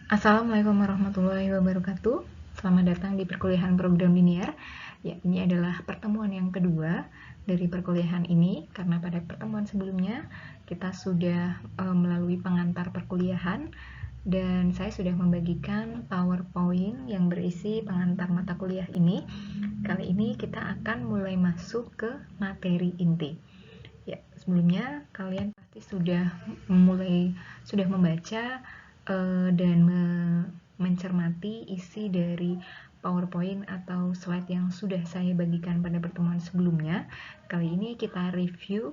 Assalamualaikum warahmatullahi wabarakatuh. Selamat datang di perkuliahan program linear. Ya, ini adalah pertemuan yang kedua dari perkuliahan ini karena pada pertemuan sebelumnya kita sudah melalui pengantar perkuliahan dan saya sudah membagikan PowerPoint yang berisi pengantar mata kuliah ini. Kali ini kita akan mulai masuk ke materi inti. Ya, sebelumnya kalian pasti sudah membaca dan mencermati isi dari PowerPoint atau slide yang sudah saya bagikan pada pertemuan sebelumnya. Kali ini kita review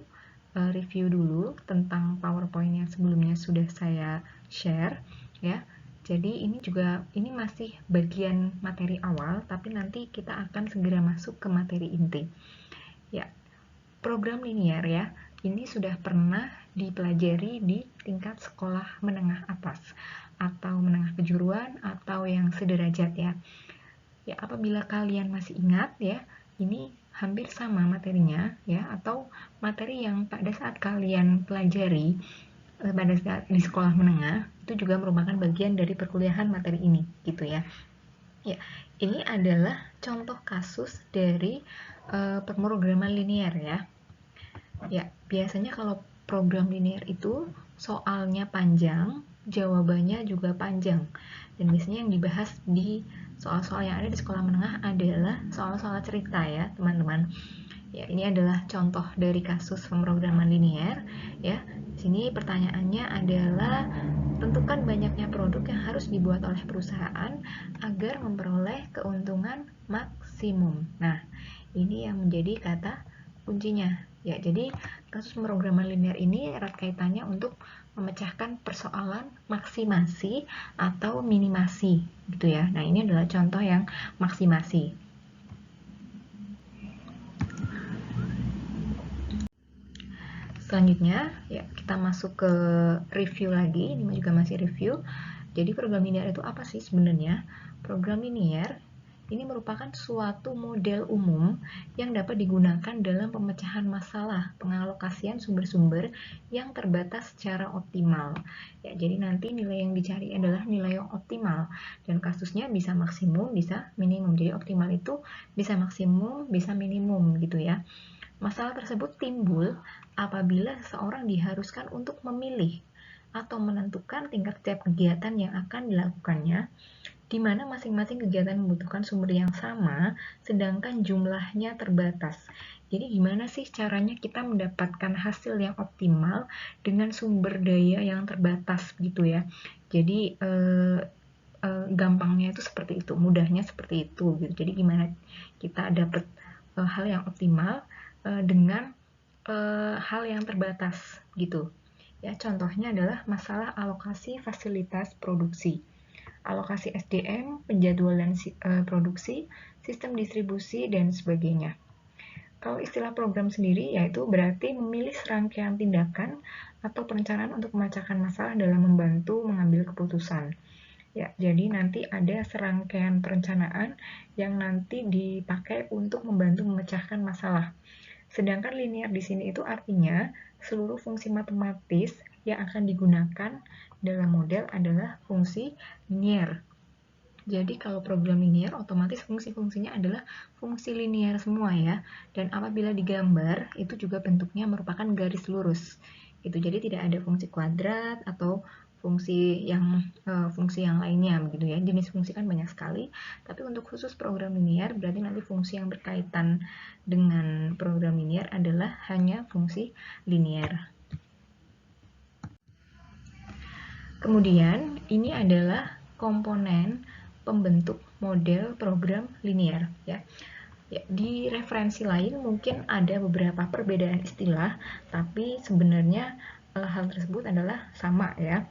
dulu tentang PowerPoint yang sebelumnya sudah saya share ya. Jadi ini masih bagian materi awal, tapi nanti kita akan segera masuk ke materi inti. Ya, program linear ya, ini sudah pernah dipelajari di tingkat sekolah menengah atas atau menengah kejuruan atau yang sederajat ya. Ya, apabila kalian masih ingat ya, ini hampir sama materinya ya, atau materi yang pada saat kalian pelajari pada saat di sekolah menengah itu juga merupakan bagian dari perkuliahan materi ini gitu ya. Ya, ini adalah contoh kasus dari pemrograman linear ya. Ya, biasanya kalau program linear itu soalnya panjang, jawabannya juga panjang. Dan biasanya yang dibahas di soal-soal yang ada di sekolah menengah adalah soal-soal cerita ya, teman-teman. Ya, ini adalah contoh dari kasus pemrograman linear ya. Di sini pertanyaannya adalah tentukan banyaknya produk yang harus dibuat oleh perusahaan agar memperoleh keuntungan maksimum. Nah, ini yang menjadi kata kuncinya. Ya, jadi kasus pemrograman linear ini erat kaitannya untuk memecahkan persoalan maksimasi atau minimasi gitu ya. Nah, ini adalah contoh yang maksimasi. Selanjutnya, ya kita masuk ke review lagi. Ini juga masih review. Jadi program linear itu apa sih sebenarnya? Program linear ini merupakan suatu model umum yang dapat digunakan dalam pemecahan masalah pengalokasian sumber-sumber yang terbatas secara optimal. Ya, jadi nanti nilai yang dicari adalah nilai yang optimal dan kasusnya bisa maksimum, bisa minimum. Jadi optimal itu bisa maksimum, bisa minimum gitu ya. Masalah tersebut timbul apabila seseorang diharuskan untuk memilih atau menentukan tingkat setiap kegiatan yang akan dilakukannya, di mana masing-masing kegiatan membutuhkan sumber yang sama, sedangkan jumlahnya terbatas. Jadi gimana sih caranya kita mendapatkan hasil yang optimal dengan sumber daya yang terbatas gitu ya. Jadi gampangnya itu seperti itu, mudahnya seperti itu gitu. Jadi gimana kita dapat hal yang optimal dengan hal yang terbatas gitu. Ya, contohnya adalah masalah alokasi fasilitas produksi, alokasi SDM, penjadwalan produksi, sistem distribusi, dan sebagainya. Kalau istilah program sendiri yaitu berarti memilih serangkaian tindakan atau perencanaan untuk memecahkan masalah dalam membantu mengambil keputusan. Ya, jadi nanti ada serangkaian perencanaan yang nanti dipakai untuk membantu memecahkan masalah. Sedangkan linear di sini itu artinya seluruh fungsi matematis yang akan digunakan dalam model adalah fungsi linear. Jadi kalau program linear otomatis fungsi-fungsinya adalah fungsi linear semua ya. Dan apabila digambar itu juga bentuknya merupakan garis lurus. Itu jadi tidak ada fungsi kuadrat atau fungsi yang lainnya begitu ya. Jenis fungsi kan banyak sekali, tapi untuk khusus program linear berarti nanti fungsi yang berkaitan dengan program linear adalah hanya fungsi linear. Kemudian ini adalah komponen pembentuk model program linear ya. Ya, di referensi lain mungkin ada beberapa perbedaan istilah, tapi sebenarnya hal tersebut adalah sama ya.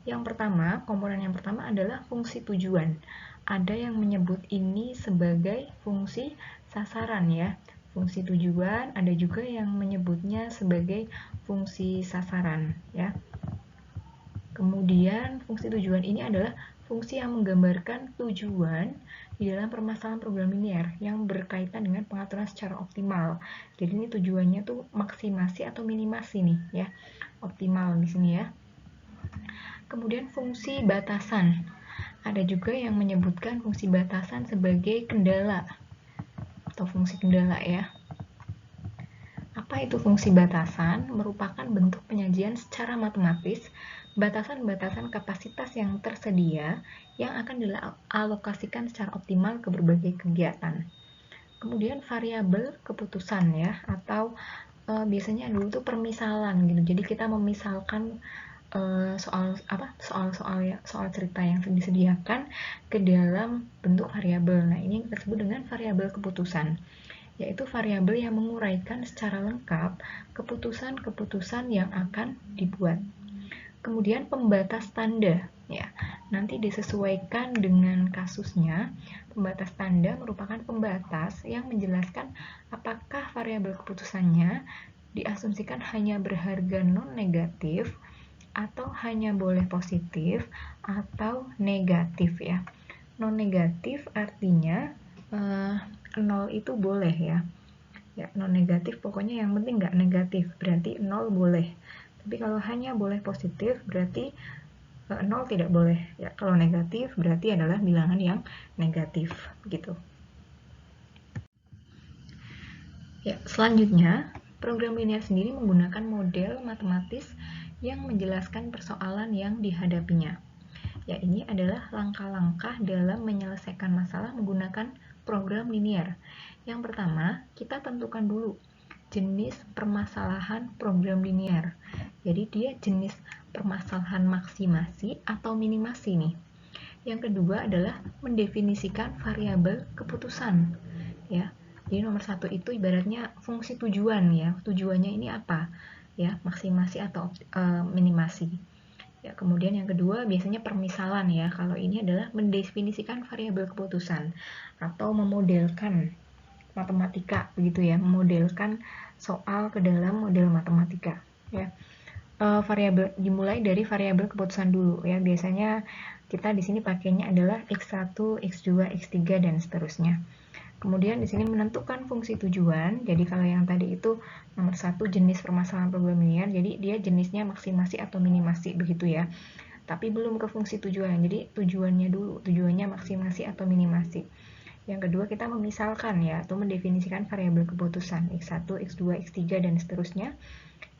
Yang pertama, komponen yang pertama adalah fungsi tujuan. Ada yang menyebut ini sebagai fungsi sasaran ya. Fungsi tujuan, ada juga yang menyebutnya sebagai fungsi sasaran ya. Kemudian fungsi tujuan ini adalah fungsi yang menggambarkan tujuan di dalam permasalahan program linear yang berkaitan dengan pengaturan secara optimal. Jadi ini tujuannya tuh maksimasi atau minimasi nih ya. Optimal di sini ya. Kemudian fungsi batasan. Ada juga yang menyebutkan fungsi batasan sebagai kendala atau fungsi kendala ya. Apa itu fungsi batasan? Merupakan bentuk penyajian secara matematis batasan-batasan kapasitas yang tersedia yang akan dialokasikan secara optimal ke berbagai kegiatan. Kemudian variabel keputusan ya, atau biasanya dulu tuh permisalan gitu. Jadi kita memisalkan soal cerita yang disediakan ke dalam bentuk variabel. Nah, ini kita sebut dengan variabel keputusan, yaitu variabel yang menguraikan secara lengkap keputusan-keputusan yang akan dibuat. Kemudian pembatas tanda ya. Nanti disesuaikan dengan kasusnya. Pembatas tanda merupakan pembatas yang menjelaskan apakah variabel keputusannya diasumsikan hanya berharga non negatif atau hanya boleh positif atau negatif ya. Non negatif artinya 0 itu boleh ya. Ya, non negatif pokoknya yang penting nggak negatif, berarti 0 boleh. Tapi kalau hanya boleh positif, berarti 0 tidak boleh. Ya, kalau negatif berarti adalah bilangan yang negatif, gitu. Ya, selanjutnya, program linear sendiri menggunakan model matematis yang menjelaskan persoalan yang dihadapinya. Ya, ini adalah langkah-langkah dalam menyelesaikan masalah menggunakan program linear. Yang pertama, kita tentukan dulu jenis permasalahan program linear. Jadi dia jenis permasalahan maksimasi atau minimasi nih. Yang kedua adalah mendefinisikan variabel keputusan. Ya, jadi nomor satu itu ibaratnya fungsi tujuan ya. Tujuannya ini apa? Ya, maksimasi atau minimasi. Ya, kemudian yang kedua biasanya permisalan ya. Kalau ini adalah mendefinisikan variabel keputusan atau memodelkan matematika begitu ya, memodelkan soal ke dalam model matematika ya. Variabel dimulai dari variabel keputusan dulu ya. Biasanya kita di sini pakainya adalah x1, x2, x3 dan seterusnya. Kemudian di sini menentukan fungsi tujuan. Jadi kalau yang tadi itu nomor 1 jenis permasalahan program linear, jadi dia jenisnya maksimasi atau minimasi begitu ya. Tapi belum ke fungsi tujuan. Jadi tujuannya dulu, tujuannya maksimasi atau minimasi. Yang kedua kita memisalkan ya, atau mendefinisikan variabel keputusan x1, x2, x3 dan seterusnya.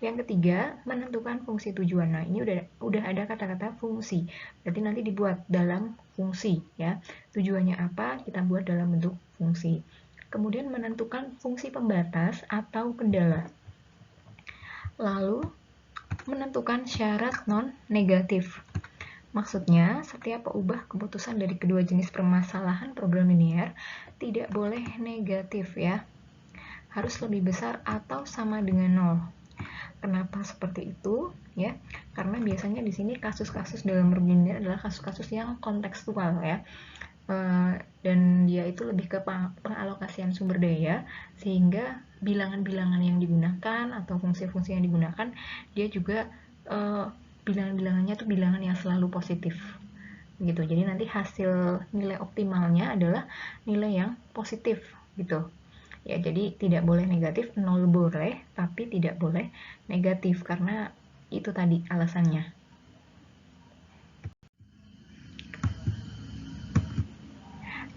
Yang ketiga menentukan fungsi tujuan. Nah, ini udah ada kata-kata fungsi. Berarti nanti dibuat dalam fungsi ya. Tujuannya apa? Kita buat dalam bentuk fungsi. Kemudian menentukan fungsi pembatas atau kendala. Lalu menentukan syarat non negatif. Maksudnya, setiap pengubah keputusan dari kedua jenis permasalahan program linear tidak boleh negatif ya. Harus lebih besar atau sama dengan 0. Kenapa seperti itu? Ya, karena biasanya di sini kasus-kasus dalam program linear adalah kasus-kasus yang kontekstual ya. Dan dia itu lebih ke pengalokasian sumber daya, sehingga bilangan-bilangan yang digunakan atau fungsi-fungsi yang digunakan dia juga bilangan-bilangannya tuh bilangan yang selalu positif gitu. Jadi nanti hasil nilai optimalnya adalah nilai yang positif gitu ya. Jadi tidak boleh negatif, 0 boleh tapi tidak boleh negatif karena itu tadi alasannya.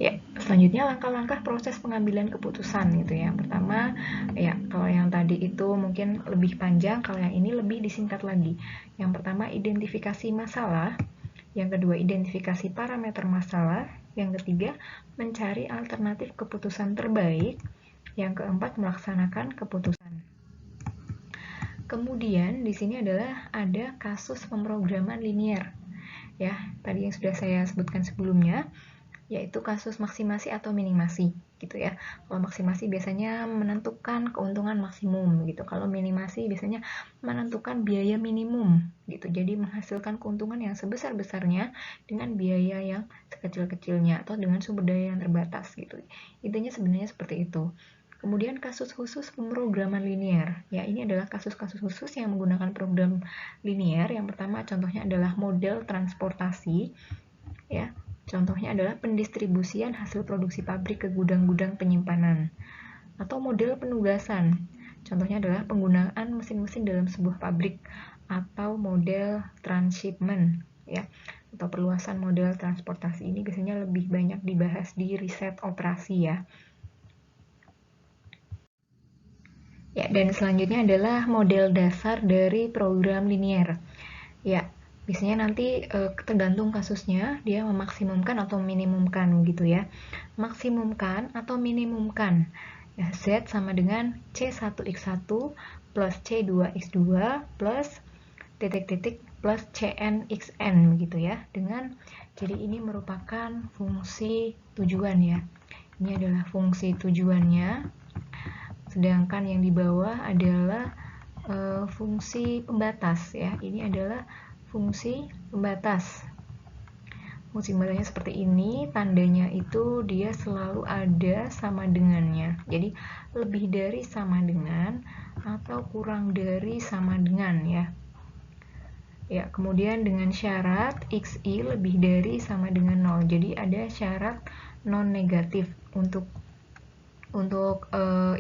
Ya, selanjutnya langkah-langkah proses pengambilan keputusan gitu ya. Yang pertama, ya kalau yang tadi itu mungkin lebih panjang, kalau yang ini lebih disingkat lagi. Yang pertama, identifikasi masalah. Yang kedua, identifikasi parameter masalah. Yang ketiga, mencari alternatif keputusan terbaik. Yang keempat, melaksanakan keputusan. Kemudian di sini adalah ada kasus pemrograman linear. Ya, tadi yang sudah saya sebutkan sebelumnya, yaitu kasus maksimasi atau minimasi gitu ya. Kalau maksimasi biasanya menentukan keuntungan maksimum gitu. Kalau minimasi biasanya menentukan biaya minimum gitu. Jadi menghasilkan keuntungan yang sebesar-besarnya dengan biaya yang sekecil-kecilnya atau dengan sumber daya yang terbatas gitu. Intinya sebenarnya seperti itu. Kemudian kasus khusus pemrograman linear. Ya, ini adalah kasus-kasus khusus yang menggunakan program linear. Yang pertama contohnya adalah model transportasi ya. Contohnya adalah pendistribusian hasil produksi pabrik ke gudang-gudang penyimpanan. Atau model penugasan. Contohnya adalah penggunaan mesin-mesin dalam sebuah pabrik. Atau model transshipment. Ya. atau perluasan model transportasi ini biasanya lebih banyak dibahas di riset operasi ya. Ya, dan selanjutnya adalah model dasar dari program linear. Ya, biasanya nanti tergantung kasusnya, dia memaksimumkan atau minimumkan gitu ya. Maksimumkan atau minimumkan. Ya, Z sama dengan C1X1 plus C2X2 plus titik-titik plus CNXN gitu ya. Jadi ini merupakan fungsi tujuan ya. Ini adalah fungsi tujuannya. Sedangkan yang di bawah adalah fungsi pembatas ya. Ini adalah fungsi pembatas. Fungsi pembatasnya seperti ini, tandanya itu dia selalu ada sama dengannya. Jadi lebih dari sama dengan atau kurang dari sama dengan ya. Ya, kemudian dengan syarat XI lebih dari sama dengan 0. Jadi ada syarat non negatif untuk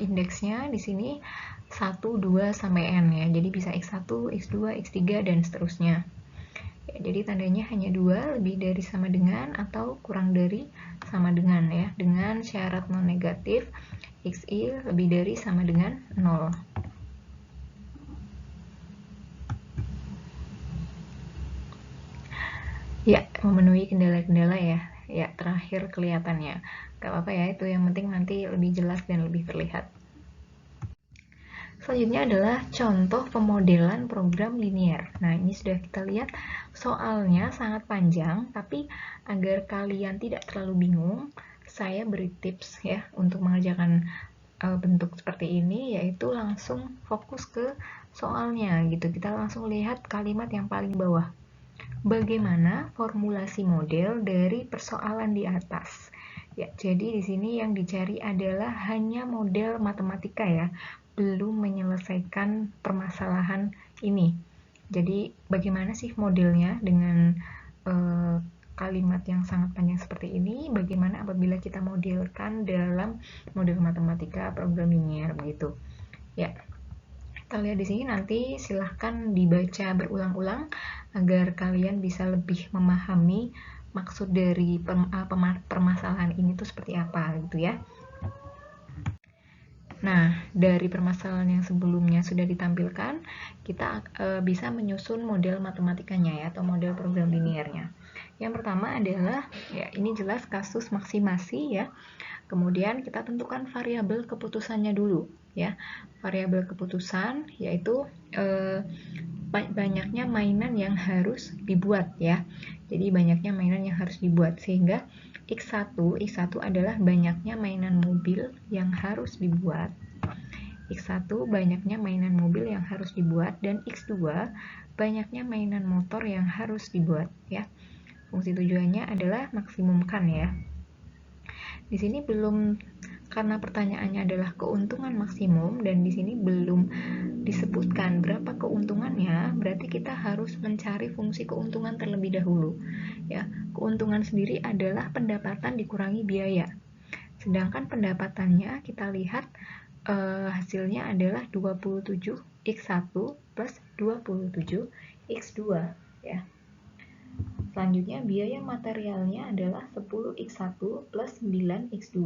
indeksnya di sini 1, 2 sampai n ya. Jadi bisa X1, X2, X3 dan seterusnya. Ya, jadi tandanya hanya 2 lebih dari sama dengan atau kurang dari sama dengan ya. Dengan syarat non negatif XI lebih dari sama dengan 0. Ya, memenuhi kendala-kendala ya. Ya, terakhir kelihatannya. Gak apa-apa ya, itu yang penting nanti lebih jelas dan lebih terlihat. Selanjutnya adalah contoh pemodelan program linear. Nah, ini sudah kita lihat soalnya sangat panjang, tapi agar kalian tidak terlalu bingung, saya beri tips ya untuk mengerjakan bentuk seperti ini, yaitu langsung fokus ke soalnya gitu. Kita langsung lihat kalimat yang paling bawah. Bagaimana formulasi model dari persoalan di atas? Ya, jadi di sini yang dicari adalah hanya model matematika ya, belum menyelesaikan permasalahan ini. Jadi bagaimana sih modelnya dengan kalimat yang sangat panjang seperti ini? Bagaimana apabila kita modelkan dalam model matematika program linear begitu? Ya. Kita lihat di sini nanti silahkan dibaca berulang-ulang agar kalian bisa lebih memahami maksud dari permasalahan ini tuh seperti apa gitu ya. Nah, dari permasalahan yang sebelumnya sudah ditampilkan, kita bisa menyusun model matematikanya ya atau model program linearnya. Yang pertama adalah ya ini jelas kasus maksimasi ya. Kemudian kita tentukan variabel keputusannya dulu ya. Variabel keputusan yaitu banyaknya mainan yang harus dibuat ya. Jadi banyaknya mainan yang harus dibuat sehingga X1 adalah banyaknya mainan mobil yang harus dibuat. X1 banyaknya mainan mobil yang harus dibuat dan X2 banyaknya mainan motor yang harus dibuat ya. Fungsi tujuannya adalah maksimumkan ya. Di sini belum, karena pertanyaannya adalah keuntungan maksimum dan di sini belum disebutkan berapa keuntungannya, berarti kita harus mencari fungsi keuntungan terlebih dahulu. Ya, keuntungan sendiri adalah pendapatan dikurangi biaya. Sedangkan pendapatannya kita lihat hasilnya adalah 27x1 plus 27x2 ya. Selanjutnya biaya materialnya adalah 10x1 plus 9x2.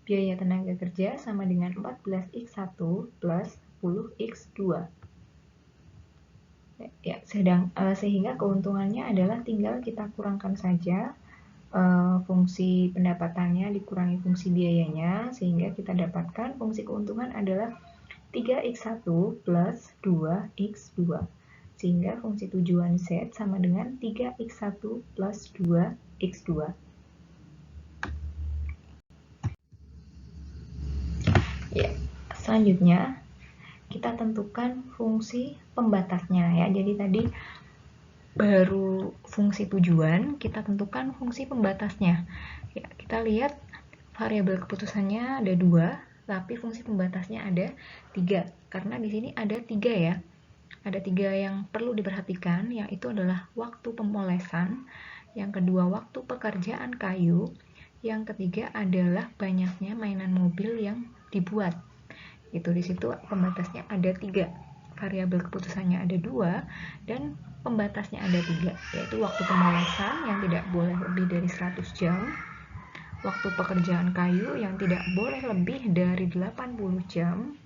Biaya tenaga kerja sama dengan 14x1 plus 10x2. Ya, sehingga keuntungannya adalah tinggal kita kurangkan saja fungsi pendapatannya dikurangi fungsi biayanya, sehingga kita dapatkan fungsi keuntungan adalah 3x1 plus 2x2. Sehingga fungsi tujuan Z sama dengan 3x1 plus 2x2. Ya, selanjutnya kita tentukan fungsi pembatasnya ya. Jadi tadi baru fungsi tujuan, kita tentukan fungsi pembatasnya. Ya, kita lihat variabel keputusannya ada 2, tapi fungsi pembatasnya ada 3. Karena di sini ada 3 ya. Ada 3 yang perlu diperhatikan, yaitu adalah waktu pemolesan, yang kedua waktu pekerjaan kayu, yang ketiga adalah banyaknya mainan mobil yang dibuat. Itu di situ pembatasnya ada 3 variabel keputusannya ada 2 dan pembatasnya ada 3, yaitu waktu pemalasan yang tidak boleh lebih dari 100 jam, waktu pekerjaan kayu yang tidak boleh lebih dari 80 jam,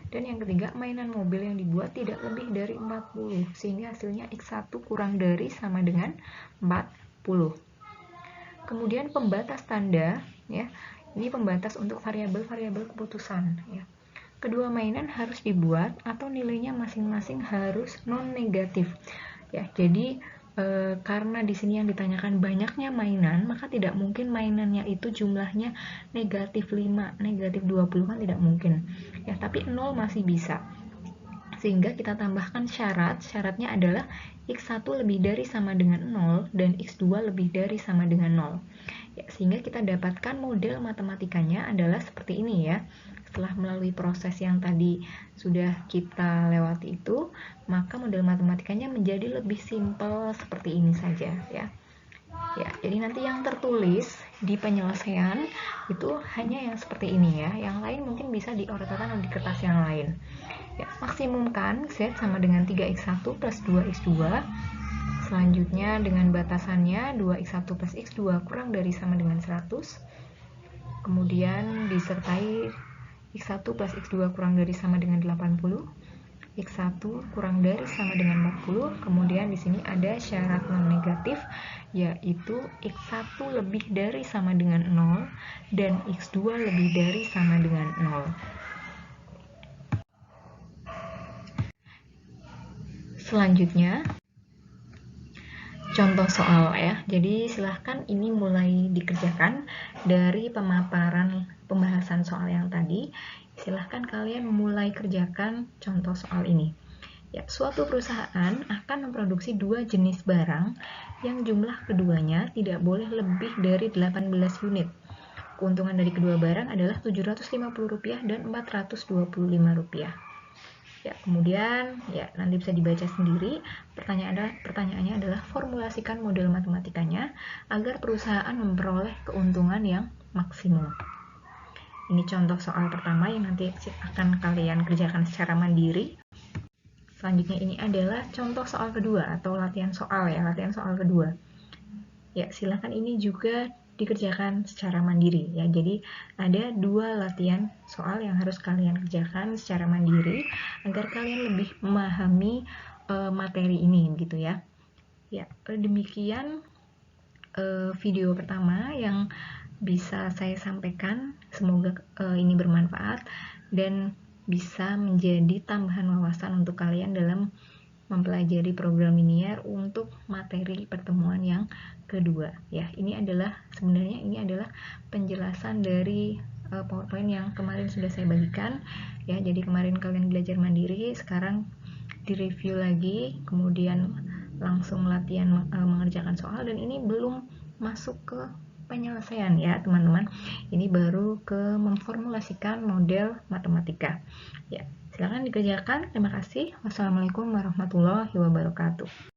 dan yang ketiga, mainan mobil yang dibuat tidak lebih dari 40, sehingga hasilnya X1 kurang dari sama dengan 40. Kemudian pembatas tanda, ya, ini pembatas untuk variabel-variabel keputusan. Ya. Kedua mainan harus dibuat atau nilainya masing-masing harus non-negatif. Ya, jadi karena di sini yang ditanyakan banyaknya mainan, maka tidak mungkin mainannya itu jumlahnya negatif 5, negatif 20 kan tidak mungkin. Ya, tapi 0 masih bisa. Sehingga kita tambahkan syaratnya adalah X1 lebih dari sama dengan 0 dan X2 lebih dari sama dengan 0. Ya, sehingga kita dapatkan model matematikanya adalah seperti ini ya. Setelah melalui proses yang tadi sudah kita lewati itu, maka model matematikanya menjadi lebih simpel seperti ini saja ya. Ya, jadi nanti yang tertulis di penyelesaian itu hanya yang seperti ini ya. Yang lain mungkin bisa diurutkan di kertas yang lain. Ya, maksimumkan Z sama dengan 3X1 plus 2X2. Selanjutnya dengan batasannya 2X1 plus X2 kurang dari sama dengan 100. Kemudian disertai X1 plus X2 kurang dari sama dengan 80. X1 kurang dari sama dengan 40. Kemudian di sini ada syarat non negatif, yaitu X1 lebih dari sama dengan 0 dan X2 lebih dari sama dengan 0. Selanjutnya contoh soal ya. Jadi silahkan ini mulai dikerjakan dari pemaparan pembahasan soal yang tadi. Silahkan kalian mulai kerjakan contoh soal ini. Ya, suatu perusahaan akan memproduksi 2 jenis barang yang jumlah keduanya tidak boleh lebih dari 18 unit. Keuntungan dari kedua barang adalah Rp750 dan Rp425. Ya, kemudian ya nanti bisa dibaca sendiri. Pertanyaannya adalah formulasikan model matematikanya agar perusahaan memperoleh keuntungan yang maksimum. Ini contoh soal pertama yang nanti akan kalian kerjakan secara mandiri. Selanjutnya ini adalah contoh soal kedua atau latihan soal ya, latihan soal kedua. Ya, silakan ini juga dikerjakan secara mandiri ya. Jadi ada 2 latihan soal yang harus kalian kerjakan secara mandiri agar kalian lebih memahami materi ini gitu ya. Ya, demikian video pertama yang bisa saya sampaikan. Semoga ini bermanfaat dan bisa menjadi tambahan wawasan untuk kalian dalam mempelajari program linear untuk materi pertemuan yang kedua ya. Sebenarnya ini adalah penjelasan dari PowerPoint yang kemarin sudah saya bagikan ya. Jadi kemarin kalian belajar mandiri, sekarang direview lagi, kemudian langsung latihan mengerjakan soal, dan ini belum masuk ke penyelesaian ya teman-teman. Ini baru ke memformulasikan model matematika ya. Silakan dikerjakan. Terima kasih. Wassalamualaikum warahmatullahi wabarakatuh.